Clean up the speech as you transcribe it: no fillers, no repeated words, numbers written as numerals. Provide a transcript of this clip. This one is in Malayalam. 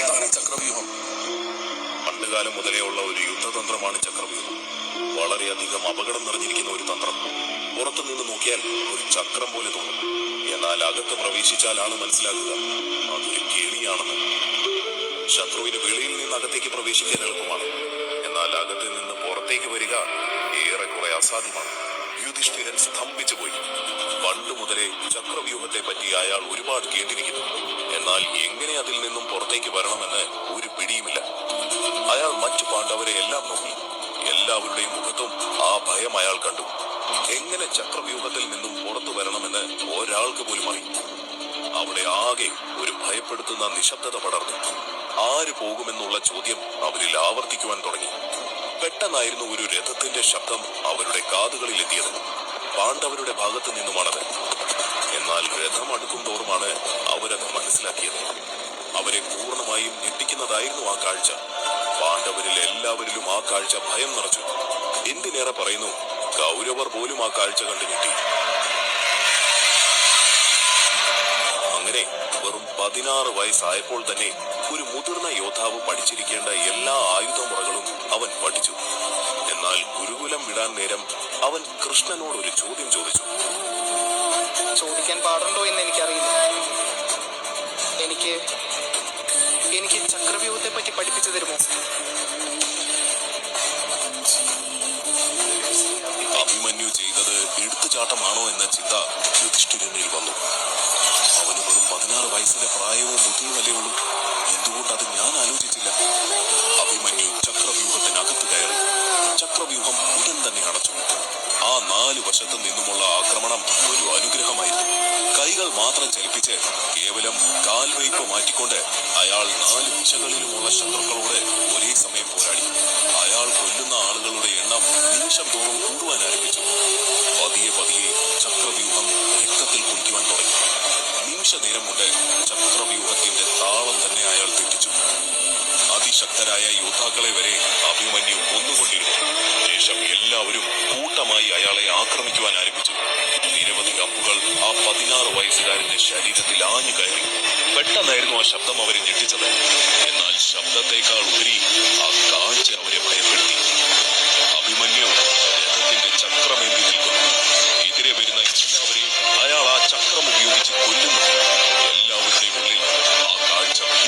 എന്താണ് ചക്രവ്യൂഹം? പണ്ടുകാലം മുതലേ ഉള്ള ഒരു യുദ്ധതന്ത്രമാണ് ചക്രവ്യൂഹം. വളരെയധികം അപകടം നിറഞ്ഞിരിക്കുന്ന ഒരു തന്ത്രം. പുറത്തു നിന്ന് നോക്കിയാൽ ഒരു ചക്രം പോലെ തോന്നും. എന്നാൽ അകത്ത് പ്രവേശിച്ചാലാണ് മനസ്സിലാക്കുക അതൊരു കെണിയാണെന്ന്. ശത്രുവിന് വെളിയിൽ നിന്ന് അകത്തേക്ക് പ്രവേശിക്കാൻ എളുപ്പമാണ്. എന്നാൽ അകത്ത് നിന്ന് പുറത്തേക്ക് വരിക ഏറെക്കുറെ അസാധ്യമാണ്. യുധിഷ്ഠിരൻ സ്തംഭിച്ചു പോയി. പണ്ട് മുതലേ ചക്രവ്യൂഹത്തെ പറ്റി അയാൾ ഒരുപാട് കേട്ടിരിക്കുന്നു. എന്നാൽ എങ്ങനെ അതിൽ നിന്നും പുറത്തേക്ക് വരണമെന്ന് ഒരു പിടിയുമില്ല. അയാൾ മറ്റു പാണ്ഡവരെ എല്ലാം നോക്കി. എല്ലാവരുടെയും മുഖത്തും ആ ഭയം അയാൾ കണ്ടു. എങ്ങനെ ചക്രവ്യൂഹത്തിൽ നിന്നും പുറത്തു വരണമെന്ന് ഒരാൾക്ക് പോലും അറിയും. അവിടെ ആകെ ഒരു ഭയപ്പെടുത്തുന്ന നിശബ്ദത പടർന്നു. ആര് പോകുമെന്നുള്ള ചോദ്യം അവരിൽ ആവർത്തിക്കുവാൻ തുടങ്ങി. പെട്ടെന്നായിരുന്നു ഒരു രഥത്തിന്റെ ശബ്ദം അവരുടെ കാതുകളിൽ എത്തിയത്. പാണ്ഡവരുടെ ഭാഗത്തു നിന്നുമാണത്. എന്നാൽ രഥം അടുക്കും തോറുമാണ് അവരത് മനസ്സിലാക്കിയത്. അവരെ പൂർണ്ണമായും ഞെട്ടിക്കുന്നതായിരുന്നു ആ കാഴ്ച. പാണ്ഡവരിൽ എല്ലാവരിലും ആ കാഴ്ച ഭയം നിറച്ചു. എന്തിനേറെ പറയുന്നു, കൗരവർ പോലും ആ കാഴ്ച കണ്ടു ഞെട്ടി. അങ്ങനെ വെറും 16 വയസ്സായപ്പോൾ തന്നെ ഒരു മുതിർന്ന യോദ്ധാവ് പഠിച്ചിരിക്കേണ്ട എല്ലാ ആയുധമുറകളും അവൻ പഠിച്ചു. എന്നാൽ ഗുരുകുലം വിടാൻ നേരം അവൻ കൃഷ്ണനോട് ഒരു ചോദ്യം ചോദിച്ചു. ചോദിക്കാൻ പാടുണ്ടോ എന്ന് എനിക്കറിയില്ല. എനിക്ക് ചക്രവ്യൂഹത്തെ പറ്റി പഠിപ്പിച്ചു തരുമോ? അഭിമന്യു ചെയ്തത് എടുത്തുചാട്ടമാണോ എന്ന ചിന്ത യുധിഷ്ഠിരനിൽ വന്നു. അവന് വെറും 16 വയസ്സിന്റെ പ്രായവും ബുദ്ധിയുമല്ലേ ഉള്ളൂ. എന്തുകൊണ്ടത് ഞാൻ ആലോചിച്ചില്ല? അഭിമന്യു ചക്രവ്യൂഹത്തിനകത്ത് കയറി. ചക്രവ്യൂഹം ഉടൻ തന്നെ അടച്ചു. ആ 4 വശത്തു നിന്നുമുള്ള ആക്രമണം ഒരു അനുഗ്രഹമായിരുന്നു. കൈകൾ മാത്രം ചലിപ്പിച്ച് കേവലം കാൽവയ്പ് മാറ്റിക്കൊണ്ട് അയാൾ 4 ദിശകളിലുമുള്ള ശത്രുക്കളോട് ഒരേ സമയം പോരാടി. അയാൾ കൊല്ലുന്ന ആളുകളുടെ എണ്ണം നിമിഷം തോറും കൂടുവാൻ ആരംഭിച്ചു. പതിയെ പതിയെ ചക്രവ്യൂഹം രക്തത്തിൽ കുളിക്കുവാൻ തുടങ്ങി. നിമിഷ നേരം കൊണ്ട് ചക്രവ്യൂഹത്തിന്റെ താളം തന്നെ അയാൾ തെറ്റിച്ചു. അതിശക്തരായ യോദ്ധാക്കളെ വരെ അഭിമന്യു കൊന്നുകൊണ്ടിരുന്നു. ശേഷം എല്ലാവരും കൂട്ടമായി അയാളെ ആക്രമിക്കുവാൻ ആരംഭിച്ചു. നിരവധി അമ്പുകൾ ആ 16 വയസ്സുകാരന്റെ ശരീരത്തിൽ ആഞ്ഞു കയറി. പെട്ടെന്നായിരുന്നു ആ ശബ്ദം അവരെ ഞെട്ടിച്ചത്. എന്നാൽ ശബ്ദത്തേക്കാൾ ഉപരി ആ കാഴ്ച